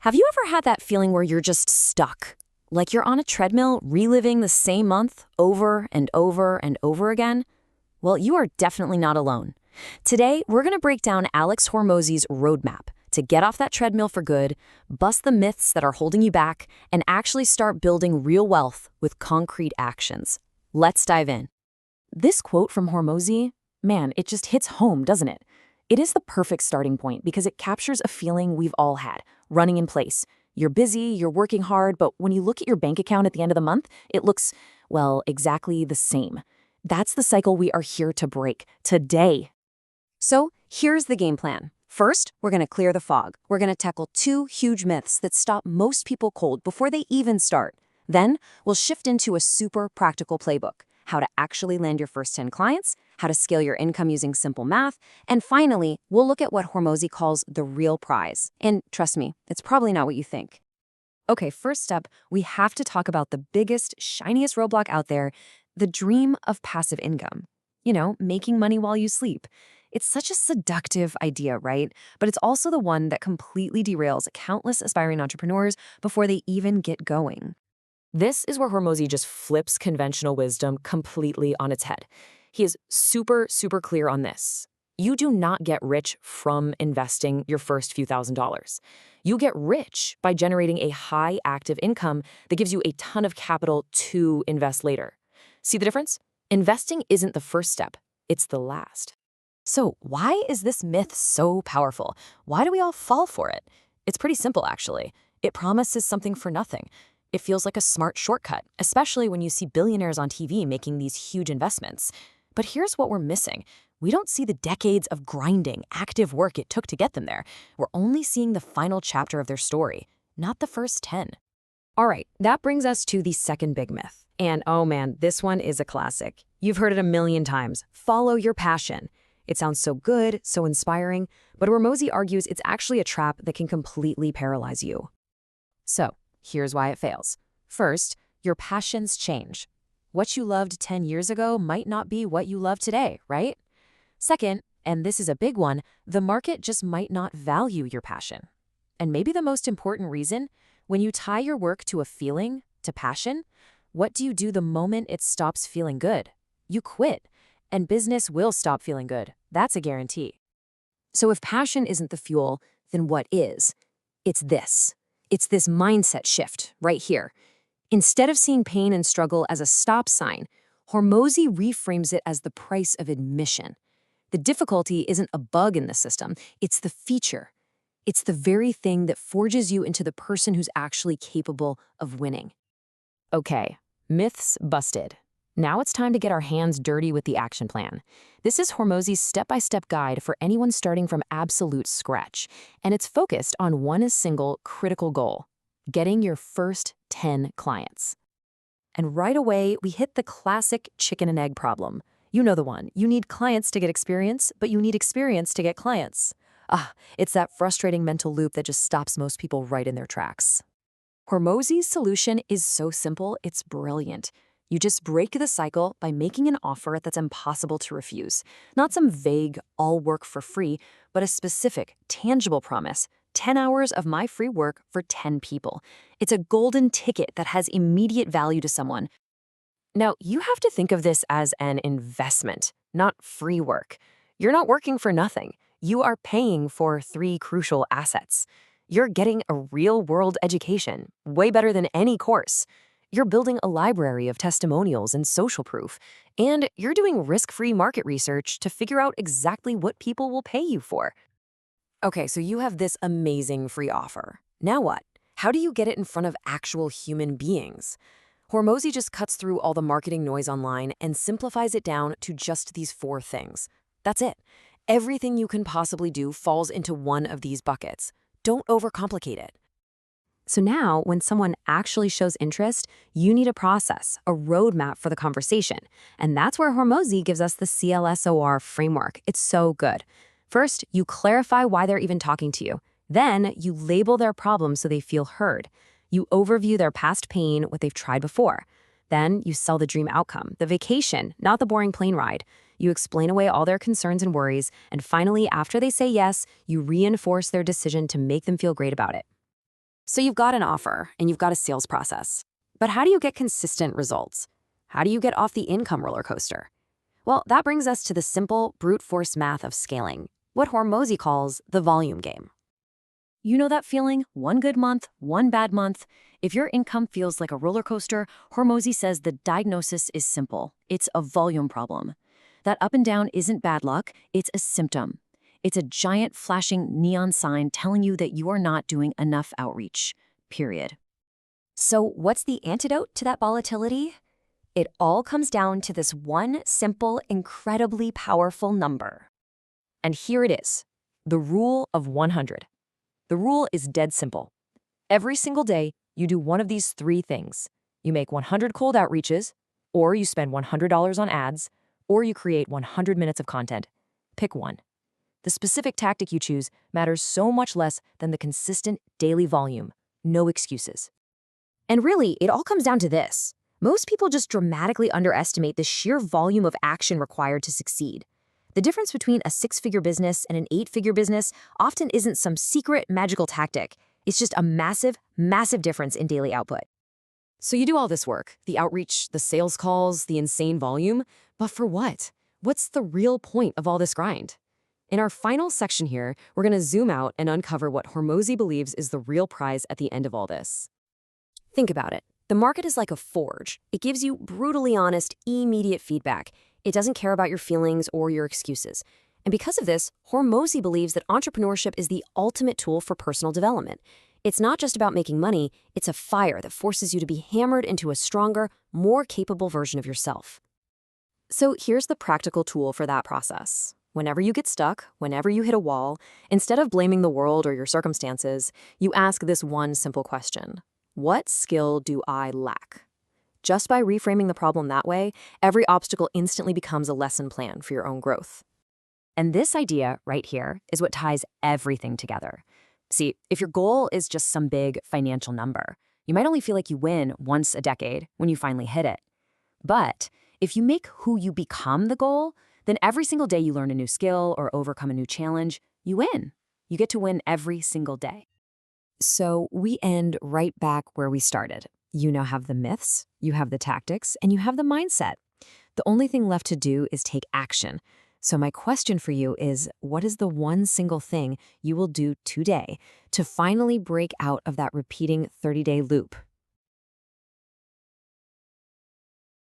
Have you ever had that feeling where you're just stuck? Like you're on a treadmill reliving the same month over and over and over again? Well, you are definitely not alone. Today, we're going to break down Alex Hormozi's roadmap to get off that treadmill for good, bust the myths that are holding you back, and actually start building real wealth with concrete actions. Let's dive in. This quote from Hormozi, man, it just hits home, doesn't it? It is the perfect starting point because it captures a feeling we've all had, running in place. You're busy, you're working hard, but when you look at your bank account at the end of the month, it looks, well, exactly the same. That's the cycle we are here to break today. So here's the game plan. First, we're going to clear the fog. We're going to tackle two huge myths that stop most people cold before they even start. Then, we'll shift into a super practical playbook: how to actually land your first 10 clients, how to scale your income using simple math, and finally, we'll look at what Hormozi calls the real prize. And trust me, it's probably not what you think. Okay, first up, we have to talk about the biggest, shiniest roadblock out there, the dream of passive income. You know, making money while you sleep. It's such a seductive idea, right? But it's also the one that completely derails countless aspiring entrepreneurs before they even get going. This is where Hormozi just flips conventional wisdom completely on its head. He is super clear on this. You do not get rich from investing your first few $1,000s. You get rich by generating a high active income that gives you a ton of capital to invest later. See the difference? Investing isn't the first step, it's the last. So why is this myth so powerful? Why do we all fall for it? It's pretty simple, actually. It promises something for nothing. It feels like a smart shortcut, especially when you see billionaires on TV making these huge investments. But here's what we're missing. We don't see the decades of grinding, active work it took to get them there. We're only seeing the final chapter of their story, not the first 10. All right, that brings us to the second big myth. And oh man, this one is a classic. You've heard it a million times. Follow your passion. It sounds so good, so inspiring, but Hormozi argues it's actually a trap that can completely paralyze you. So, here's why it fails. First, your passions change. What you loved 10 years ago might not be what you love today, right? Second, and this is a big one, the market just might not value your passion. And maybe the most important reason, when you tie your work to a feeling, to passion, what do you do the moment it stops feeling good? You quit, and business will stop feeling good. That's a guarantee. So if passion isn't the fuel, then what is? It's this. It's this mindset shift right here. Instead of seeing pain and struggle as a stop sign, Hormozi reframes it as the price of admission. The difficulty isn't a bug in the system, it's the feature. It's the very thing that forges you into the person who's actually capable of winning. Okay, myths busted. Now it's time to get our hands dirty with the action plan. This is Hormozi's step-by-step guide for anyone starting from absolute scratch, and it's focused on one single critical goal: getting your first 10 clients. And right away, we hit the classic chicken and egg problem. You know the one. You need clients to get experience, but you need experience to get clients. It's that frustrating mental loop that just stops most people right in their tracks. Hormozi's solution is so simple, it's brilliant. You just break the cycle by making an offer that's impossible to refuse. Not some vague, I'll work for free, but a specific, tangible promise: 10 hours of my free work for 10 people. It's a golden ticket that has immediate value to someone. Now, you have to think of this as an investment, not free work. You're not working for nothing. You are paying for 3 crucial assets. You're getting a real-world education, way better than any course. You're building a library of testimonials and social proof, and you're doing risk-free market research to figure out exactly what people will pay you for. Okay, so you have this amazing free offer. Now what? How do you get it in front of actual human beings? Hormozi just cuts through all the marketing noise online and simplifies it down to just these 4 things. That's it. Everything you can possibly do falls into one of these buckets. Don't overcomplicate it. So now, when someone actually shows interest, you need a process, a roadmap for the conversation. And that's where Hormozi gives us the CLSOR framework. It's so good. First, you clarify why they're even talking to you. Then, you label their problems so they feel heard. You overview their past pain, what they've tried before. Then, you sell the dream outcome, the vacation, not the boring plane ride. You explain away all their concerns and worries. And finally, after they say yes, you reinforce their decision to make them feel great about it. So you've got an offer and you've got a sales process. But how do you get consistent results? How do you get off the income roller coaster? Well, that brings us to the simple brute force math of scaling, what Hormozi calls the volume game. You know that feeling? One good month, one bad month. If your income feels like a roller coaster, Hormozi says the diagnosis is simple. It's a volume problem. That up and down isn't bad luck, it's a symptom. It's a giant flashing neon sign telling you that you are not doing enough outreach. Period. So what's the antidote to that volatility? It all comes down to this one simple, incredibly powerful number. And here it is, the rule of 100. The rule is dead simple. Every single day, you do one of these three things. You make 100 cold outreaches, or you spend $100 on ads, or you create 100 minutes of content. Pick one. The specific tactic you choose matters so much less than the consistent daily volume. No excuses. And really, it all comes down to this. Most people just dramatically underestimate the sheer volume of action required to succeed. The difference between a 6-figure business and an 8-figure business often isn't some secret magical tactic. It's just a massive, massive difference in daily output. So you do all this work, the outreach, the sales calls, the insane volume, but for what? What's the real point of all this grind? In our final section here, we're going to zoom out and uncover what Hormozi believes is the real prize at the end of all this. Think about it. The market is like a forge. It gives you brutally honest, immediate feedback. It doesn't care about your feelings or your excuses. And because of this, Hormozi believes that entrepreneurship is the ultimate tool for personal development. It's not just about making money, it's a fire that forces you to be hammered into a stronger, more capable version of yourself. So here's the practical tool for that process. Whenever you get stuck, whenever you hit a wall, instead of blaming the world or your circumstances, you ask this one simple question. What skill do I lack? Just by reframing the problem that way, every obstacle instantly becomes a lesson plan for your own growth. And this idea right here is what ties everything together. See, if your goal is just some big financial number, you might only feel like you win once a decade when you finally hit it. But if you make who you become the goal, then every single day you learn a new skill or overcome a new challenge, you win. You get to win every single day. So we end right back where we started. You now have the myths, you have the tactics, and you have the mindset. The only thing left to do is take action. So my question for you is, what is the one single thing you will do today to finally break out of that repeating 30-day loop?